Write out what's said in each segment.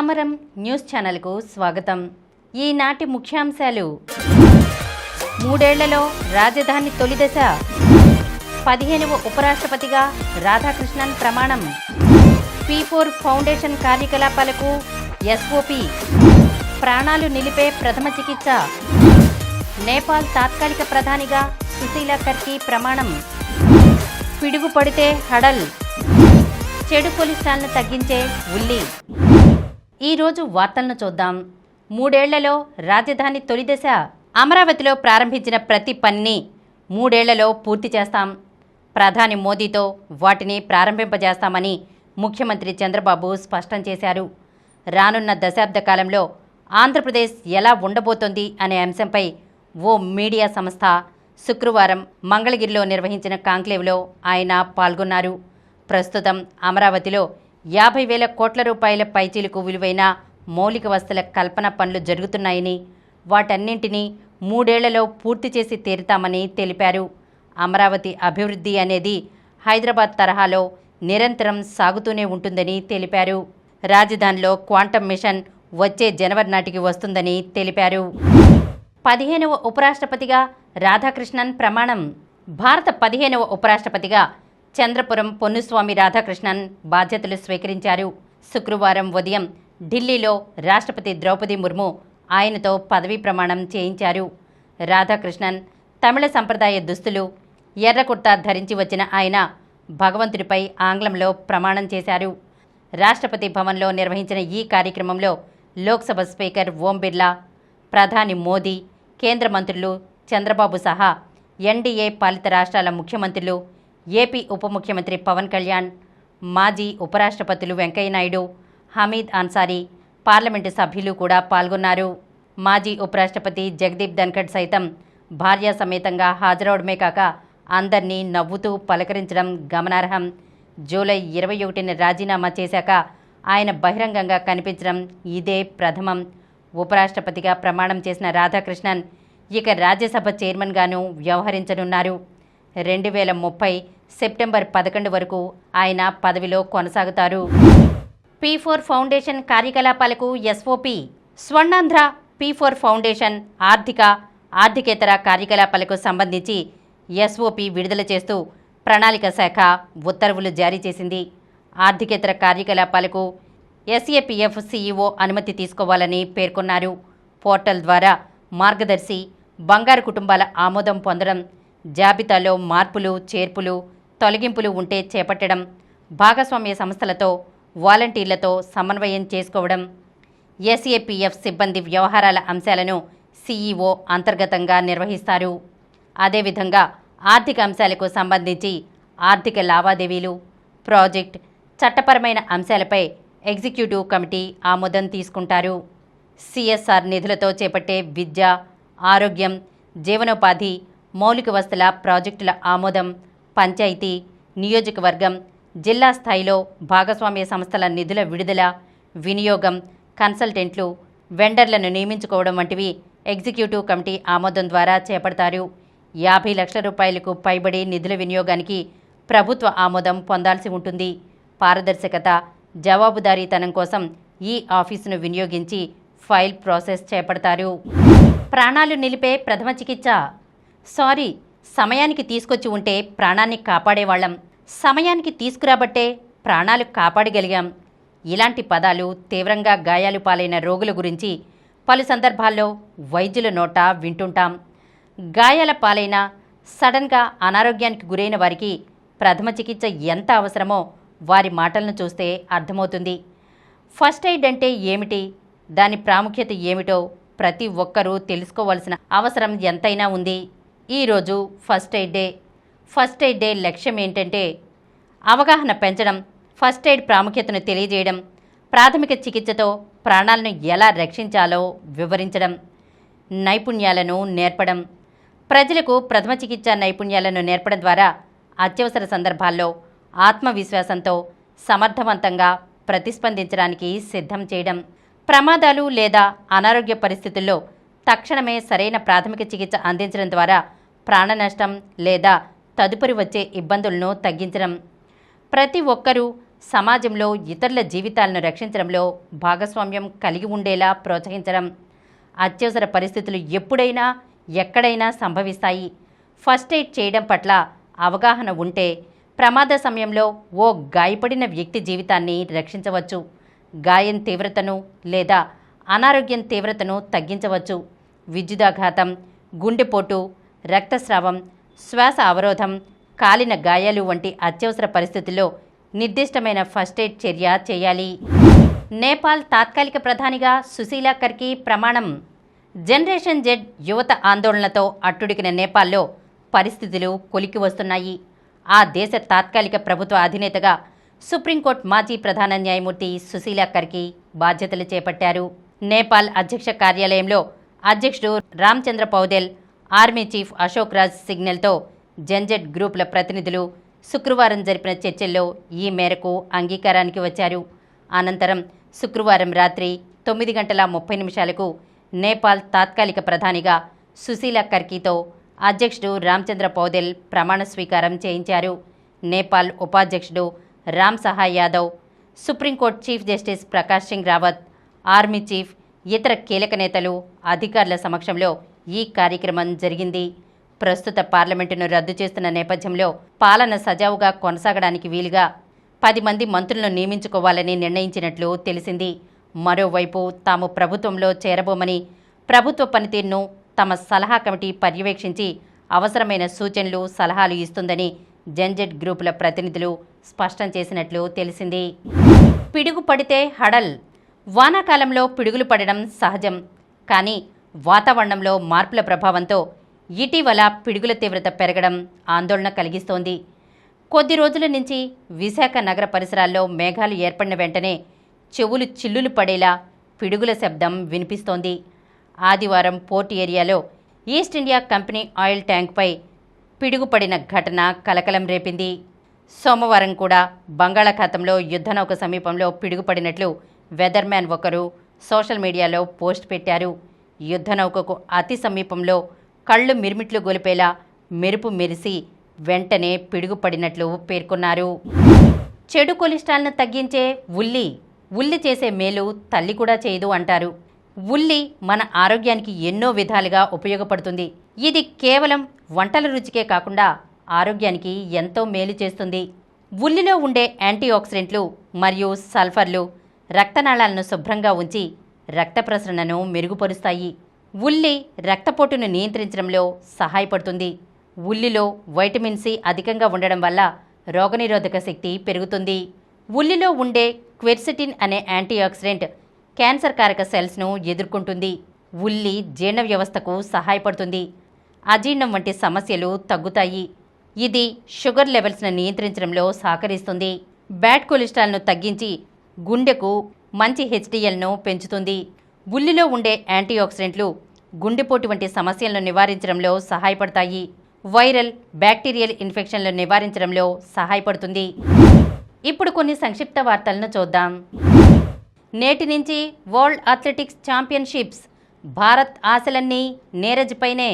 సమరం న్యూస్ ఛానల్కు స్వాగతం. ఈనాటి ముఖ్యాంశాలు: 3 ఏళ్లలో రాజధాని తొలిదశ, 15వ ఉపరాష్ట్రపతిగా రాధాకృష్ణన్ ప్రమాణం, P4 ఫౌండేషన్ కార్యకలాపాలకు SOP, ప్రాణాలు నిలిపే ప్రథమ చికిత్స, నేపాల్ తాత్కాలిక ప్రధానిగా సుశీలా కర్కి ప్రమాణం, పిడుగు పడితే హడల్, చెడు కొలెస్ట్రాల్ను తగ్గించే ఉల్లి. ఈరోజు వార్తలను చూద్దాం. 3 ఏళ్లలో రాజధాని తొలిదశ. అమరావతిలో ప్రారంభించిన ప్రతి పనిని 3 ఏళ్లలో పూర్తి చేస్తాం. ప్రధాని మోదీతో వాటిని ప్రారంభింపజేస్తామని ముఖ్యమంత్రి చంద్రబాబు స్పష్టం చేశారు. రానున్న దశాబ్ద కాలంలో ఆంధ్రప్రదేశ్ ఎలా ఉండబోతోంది అనే అంశంపై ఓ మీడియా సంస్థ శుక్రవారం మంగళగిరిలో నిర్వహించిన కాంక్లేవ్లో ఆయన పాల్గొన్నారు. ప్రస్తుతం అమరావతిలో 50,000 కోట్ల రూపాయల పైచీలకు విలువైన మౌలిక వసతుల కల్పన పనులు జరుగుతున్నాయని, వాటన్నింటినీ 3 ఏళ్లలో పూర్తి చేసి తీరుతామని తెలిపారు. అమరావతి అభివృద్ధి అనేది హైదరాబాద్ తరహాలో నిరంతరం సాగుతూనే ఉంటుందని తెలిపారు. రాజధానిలో క్వాంటమ్ మిషన్ వచ్చే జనవరి నాటికి వస్తుందని తెలిపారు. 15వ ఉపరాష్ట్రపతిగా రాధాకృష్ణన్ ప్రమాణం. భారత 15వ ఉపరాష్ట్రపతిగా చంద్రపురం పొన్నుస్వామి రాధాకృష్ణన్ బాధ్యతలు స్వీకరించారు. శుక్రవారం ఉదయం ఢిల్లీలో రాష్ట్రపతి ద్రౌపది ముర్ము ఆయనతో పదవీ ప్రమాణం చేయించారు. రాధాకృష్ణన్ తమిళ సంప్రదాయ దుస్తులు, ఎర్ర కుర్తా ధరించి వచ్చిన ఆయన భగవంతుడిపై ఆంగ్లంలో ప్రమాణం చేశారు. రాష్ట్రపతి భవన్లో నిర్వహించిన ఈ కార్యక్రమంలో లోక్సభ స్పీకర్ ఓం బిర్లా, ప్రధాని మోదీ, కేంద్ర మంత్రులు చంద్రబాబు సహా ఎన్డీఏ పాలిత రాష్ట్రాల ముఖ్యమంత్రులు, ఏపీ ఉప ముఖ్యమంత్రి పవన్ కళ్యాణ్, మాజీ ఉపరాష్ట్రపతులు వెంకయ్యనాయుడు, హమీద్ అన్సారీ, పార్లమెంటు సభ్యులు కూడా పాల్గొన్నారు. మాజీ ఉపరాష్ట్రపతి జగదీప్ ధన్ఖడ్ సైతం భార్యా సమేతంగా హాజరవడమే కాక అందరినీ నవ్వుతూ పలకరించడం గమనార్హం. జూలై 21న రాజీనామా చేశాక ఆయన బహిరంగంగా కనిపించడం ఇదే ప్రథమం. ఉపరాష్ట్రపతిగా ప్రమాణం చేసిన రాధాకృష్ణన్ ఇక రాజ్యసభ చైర్మన్గాను వ్యవహరించనున్నారు. 2030 సెప్టెంబర్ 11 వరకు ఆయన పదవిలో కొనసాగుతారు. P4 ఫౌండేషన్ కార్యకలాపాలకు SOP. స్వర్ణాంధ్ర P4 ఫౌండేషన్ ఆర్థికేతర కార్యకలాపాలకు సంబంధించి SOP విడుదల చేస్తూ ప్రణాళిక శాఖ ఉత్తర్వులు జారీ చేసింది. ఆర్థికేతర కార్యకలాపాలకు SAPF CEO అనుమతి తీసుకోవాలని పేర్కొన్నారు. పోర్టల్ ద్వారా మార్గదర్శి, బంగారు కుటుంబాల ఆమోదం పొందడం, జాబితాలో మార్పులు, చేర్పులు, తొలగింపులు ఉంటే చేపట్టడం, భాగస్వామ్య సంస్థలతో, వాలంటీర్లతో సమన్వయం చేసుకోవడం, SAPF సిబ్బంది వ్యవహారాల అంశాలను CEO అంతర్గతంగా నిర్వహిస్తారు. అదేవిధంగా ఆర్థిక అంశాలకు సంబంధించి ఆర్థిక లావాదేవీలు, ప్రాజెక్ట్, చట్టపరమైన అంశాలపై ఎగ్జిక్యూటివ్ కమిటీ ఆమోదం తీసుకుంటారు. CSR నిధులతో చేపట్టే విద్య, ఆరోగ్యం, జీవనోపాధి, మౌలిక వసతుల ప్రాజెక్టుల ఆమోదం, పంచాయతీ, నియోజకవర్గం, జిల్లా స్థాయిలో భాగస్వామ్య సంస్థల నిధుల విడుదల, వినియోగం, కన్సల్టెంట్లు, వెండర్లను నియమించుకోవడం వంటివి ఎగ్జిక్యూటివ్ కమిటీ ఆమోదం ద్వారా చేపడతారు. 50 లక్షల రూపాయలకు పైబడి నిధుల వినియోగానికి ప్రభుత్వ ఆమోదం పొందాల్సి ఉంటుంది. పారదర్శకత, జవాబుదారీతనం కోసం ఈ ఆఫీసును వినియోగించి ఫైల్ ప్రాసెస్ చేపడతారు. ప్రాణాలు నిలిపే ప్రథమ చికిత్స. సమయానికి తీసుకొచ్చి ఉంటే ప్రాణాన్ని కాపాడేవాళ్ళం, సమయానికి తీసుకురాబట్టే ప్రాణాలు కాపాడగలిగాం. ఇలాంటి పదాలు తీవ్రంగా గాయాలు పాలైన రోగుల గురించి పలు సందర్భాల్లో వైద్యుల నోట వింటుంటాం. గాయాల పాలైన, సడన్గా అనారోగ్యానికి గురైన వారికి ప్రథమ చికిత్స ఎంత అవసరమో వారి మాటలను చూస్తే అర్థమవుతుంది. ఫస్ట్ ఎయిడ్ అంటే ఏమిటి, దాని ప్రాముఖ్యత ఏమిటో ప్రతి ఒక్కరూ తెలుసుకోవాల్సిన అవసరం ఎంతైనా ఉంది. ఈరోజు ఫస్ట్ ఎయిడ్ డే లక్ష్యం ఏంటంటే అవగాహన పెంచడం, ఫస్ట్ ఎయిడ్ ప్రాముఖ్యతను తెలియజేయడం, ప్రాథమిక చికిత్సతో ప్రాణాలను ఎలా రక్షించాలో వివరించడం, నైపుణ్యాలను నేర్పడం. ప్రజలకు ప్రథమ చికిత్స నైపుణ్యాలను నేర్పడం ద్వారా అత్యవసర సందర్భాల్లో ఆత్మవిశ్వాసంతో సమర్థవంతంగా ప్రతిస్పందించడానికి సిద్ధం చేయడం. ప్రమాదాలు లేదా అనారోగ్య పరిస్థితుల్లో తక్షణమే సరైన ప్రాథమిక చికిత్స అందించడం ద్వారా ప్రాణ నష్టం లేదా తదుపరి వచ్చే ఇబ్బందులను తగ్గించడం. ప్రతి ఒక్కరూ సమాజంలో ఇతరుల జీవితాలను రక్షించడంలో భాగస్వామ్యం కలిగి ఉండేలా ప్రోత్సహించడం. అత్యవసర పరిస్థితులు ఎప్పుడైనా ఎక్కడైనా సంభవిస్తాయి. ఫస్ట్ ఎయిడ్ చేయడం పట్ల అవగాహన ఉంటే ప్రమాద సమయంలో ఓ గాయపడిన వ్యక్తి జీవితాన్ని రక్షించవచ్చు. గాయం తీవ్రతను లేదా అనారోగ్యం తీవ్రతను తగ్గించవచ్చు. విద్యుదాఘాతం, గుండెపోటు, రక్తస్రావం, శ్వాస అవరోధం, కాలిన గాయాలు వంటి అత్యవసర పరిస్థితుల్లో నిర్దిష్టమైన ఫస్ట్ ఎయిడ్ చర్య చేయాలి. నేపాల్ తాత్కాలిక ప్రధానిగా సుశీలా కర్కి ప్రమాణం. జనరేషన్ జెడ్ యువత ఆందోళనతో అట్టుడికిన నేపాల్లో పరిస్థితులు కొలికి వస్తున్నాయి. ఆ దేశ తాత్కాలిక ప్రభుత్వ అధినేతగా సుప్రీంకోర్టు మాజీ ప్రధాన న్యాయమూర్తి సుశీలా కర్కి బాధ్యతలు చేపట్టారు. నేపాల్ అధ్యక్ష కార్యాలయంలో అధ్యక్షుడు రామచంద్ర పౌదెల్, ఆర్మీ చీఫ్ అశోక్ రాజ్ సిగ్నల్తో జన్జెడ్ గ్రూపుల ప్రతినిధులు శుక్రవారం జరిపిన చర్చల్లో ఈ మేరకు అంగీకారానికి వచ్చారు. అనంతరం శుక్రవారం రాత్రి 9:30 నేపాల్ తాత్కాలిక ప్రధానిగా సుశీలా కర్కితో అధ్యక్షుడు రామచంద్ర పౌదెల్ ప్రమాణ స్వీకారం చేయించారు. నేపాల్ ఉపాధ్యక్షుడు Ram Sahay Yadav, supreme court chief justice Prakash Singh Rawat, army chief, ఇతర కీలక నేతలు, అధికారుల సమక్షంలో ఈ కార్యక్రమం జరిగింది. ప్రస్తుత పార్లమెంటును రద్దు చేస్తున్న నేపథ్యంలో పాలన సజావుగా కొనసాగడానికి వీలుగా 10 మంది మంత్రులను నియమించుకోవాలని నిర్ణయించినట్లు తెలిసింది. మరోవైపు తాము ప్రభుత్వంలో చేరబోమని, ప్రభుత్వ పనితీరును తమ సలహా కమిటీ పర్యవేక్షించి అవసరమైన సూచనలు, సలహాలు ఇస్తుందని జన్జెడ్ గ్రూపుల ప్రతినిధులు స్పష్టం చేసినట్లు తెలిసింది. పిడుగు పడితే హడల్. వానాకాలంలో పిడుగులు పడడం సహజం. కానీ వాతావరణంలో మార్పుల ప్రభావంతో ఇటీవల పిడుగుల తీవ్రత పెరగడం ఆందోళన కలిగిస్తోంది. కొద్ది రోజుల నుంచి విశాఖ నగర పరిసరాల్లో మేఘాలు ఏర్పడిన వెంటనే చెవులు చిల్లులు పడేలా పిడుగుల శబ్దం వినిపిస్తోంది. ఆదివారం పోర్ట్ ఏరియాలో ఈస్ట్ ఇండియా కంపెనీ ఆయిల్ ట్యాంక్పై పిడుగుపడిన ఘటన కలకలం రేపింది. సోమవారం కూడా బంగాళాఖాతంలో యుద్ధనౌక సమీపంలో పిడుగుపడినట్లు వెదర్మ్యాన్ ఒకరు సోషల్ మీడియాలో పోస్ట్ పెట్టారు. యుద్ధనౌకకు అతి సమీపంలో కళ్ళు మిరుమిట్లు గొలిపేలా మెరుపు మెరిసి వెంటనే పిడుగుపడినట్లు పేర్కొన్నారు. చెడు కొలెస్ట్రాల్ను తగ్గించే ఉల్లి చేసే మేలు తల్లి కూడా చేయదు అంటారు. ఉల్లి మన ఆరోగ్యానికి ఎన్నో విధాలుగా ఉపయోగపడుతుంది. ఇది కేవలం వంటల రుచికే కాకుండా ఆరోగ్యానికి ఎంతో మేలు చేస్తుంది. ఉల్లిలో ఉండే యాంటీఆక్సిడెంట్లు మరియు సల్ఫర్లు రక్తనాళాలను శుభ్రంగా ఉంచి రక్త ప్రసరణను మెరుగుపరుస్తాయి. ఉల్లి రక్తపోటును నియంత్రించడంలో సహాయపడుతుంది. ఉల్లిలో వైటమిన్ సి అధికంగా ఉండడం వల్ల రోగనిరోధక శక్తి పెరుగుతుంది. ఉల్లిలో ఉండే క్వెర్సిటిన్ అనే యాంటీఆక్సిడెంట్ క్యాన్సర్ కారక సెల్స్ను ఎదుర్కొంటుంది. ఉల్లి జీర్ణ వ్యవస్థకు సహాయపడుతుంది. అజీర్ణం వంటి సమస్యలు తగ్గుతాయి. ఇది షుగర్ లెవెల్స్ను నియంత్రించడంలో సహకరిస్తుంది. బ్యాడ్ కొలెస్ట్రాల్ను తగ్గించి గుండెకు మంచి హెచ్డిఎల్ను పెంచుతుంది. ఉల్లిలో ఉండే యాంటీఆక్సిడెంట్లు గుండెపోటు వంటి సమస్యలను నివారించడంలో సహాయపడతాయి. వైరల్, బ్యాక్టీరియల్ ఇన్ఫెక్షన్లను నివారించడంలో సహాయపడుతుంది. ఇప్పుడు కొన్ని సంక్షిప్త వార్తలను చూద్దాం. నేటి నుంచి వరల్డ్ అథ్లెటిక్స్ ఛాంపియన్షిప్స్. భారత్ ఆశలన్నీ నీరజ్ పైనే.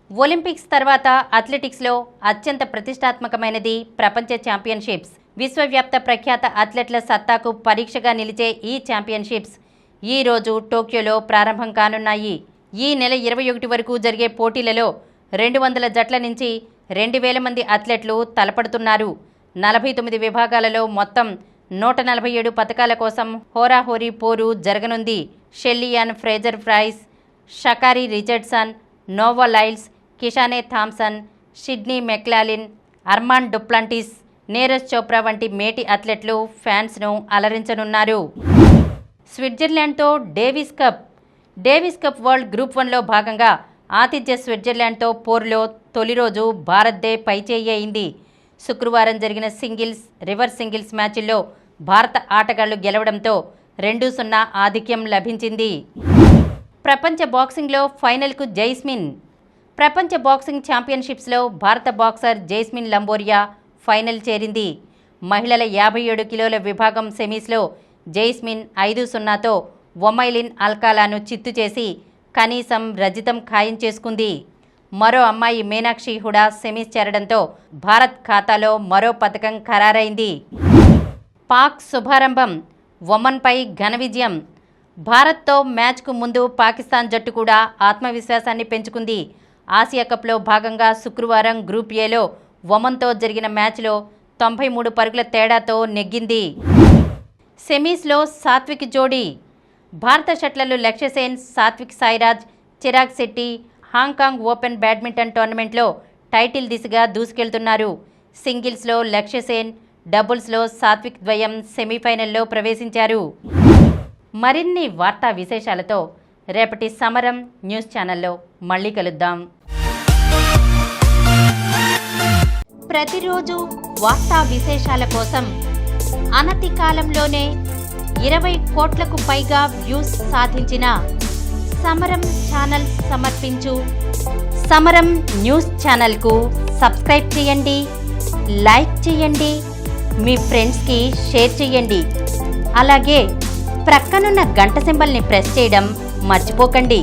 ఒలింపిక్స్ తర్వాత అథ్లెటిక్స్లో అత్యంత ప్రతిష్టాత్మకమైనది ప్రపంచ ఛాంపియన్షిప్స్. విశ్వవ్యాప్త ప్రఖ్యాత అథ్లెట్ల సత్తాకు పరీక్షగా నిలిచే ఈ ఛాంపియన్షిప్స్ ఈ రోజు టోక్యోలో ప్రారంభం కానున్నాయి. ఈ నెల 21 వరకు జరిగే పోటీలలో 200 జట్ల నుంచి 2000 మంది అథ్లెట్లు తలపడుతున్నారు. 49 విభాగాలలో మొత్తం 147 పతకాల కోసం హోరాహోరీ పోరు జరగనుంది. Shelly Ann Fraser Pryce, Sha'Carri Richardson, Noah Lyles, Kishane Thompson, Sydney McLaughlin, Armand Duplantis, Neeraj Chopra వంటి మేటి అథ్లెట్లు ఫ్యాన్స్ను అలరించనున్నారు. స్విట్జర్లాండ్తో డేవిస్ కప్ వరల్డ్ గ్రూప్ 1లో భాగంగా ఆతిథ్య స్విట్జర్లాండ్తో పోరులో తొలి రోజు భారత్దే పైచేయి అయింది. శుక్రవారం జరిగిన సింగిల్స్, రివర్స్ సింగిల్స్ మ్యాచ్ల్లో భారత ఆటగాళ్లు గెలవడంతో 2-0 ఆధిక్యం లభించింది. ప్రపంచ బాక్సింగ్లో ఫైనల్కు జైస్మిన్. ప్రపంచ బాక్సింగ్ ఛాంపియన్షిప్స్లో భారత బాక్సర్ జైస్మిన్ లంబోరియా ఫైనల్ చేరింది. మహిళల 57 కిలోల విభాగం సెమీస్లో జైస్మిన్ 5-0తో ఒమైలిన్ అల్కాలాను చిత్తు చేసి కనీసం రజతం ఖాయం చేసుకుంది. మరో అమ్మాయి మీనాక్షి హుడా సెమీస్ చేరడంతో భారత్ ఖాతాలో మరో పతకం ఖరారైంది. పాక్ శుభారంభం, ఒమన్పై ఘన విజయం. భారత్తో మ్యాచ్కు ముందు పాకిస్తాన్ జట్టు కూడా ఆత్మవిశ్వాసాన్ని పెంచుకుంది. ఆసియా కప్లో భాగంగా శుక్రవారం గ్రూప్ ఏలో ఒమన్తో జరిగిన మ్యాచ్లో 93 పరుగుల తేడాతో నెగ్గింది. సెమీస్లో సాత్విక్ జోడీ. భారత షట్లర్లు Lakshya Sen, Satwik Sairaj, Chirag Shetty Hong Kong open badminton టోర్నమెంట్లో టైటిల్ దిశగా దూసుకెళ్తున్నారు. సింగిల్స్లో లక్ష్యసేన్, డబుల్స్లో సాత్విక్ ద్వయం సెమీఫైనల్లో ప్రవేశించారు. మరిన్ని వార్తా విశేషాలతో రేపటి సమరం న్యూస్ ఛానల్లో మళ్ళీ కలుద్దాం. ప్రతిరోజు వార్తా విశేషాల కోసం అనతి కాలంలోనే 20 కోట్లకు పైగా వ్యూస్ సాధించిన సమరం ఛానల్ సమర్పించు సమరం న్యూస్ ఛానల్కు సబ్స్క్రైబ్ చేయండి, లైక్ చేయండి, మీ ఫ్రెండ్స్కి షేర్ చేయండి. అలాగే ప్రక్కనున్న గంట సింబల్ని ప్రెస్ చేయడం మర్చిపోకండి.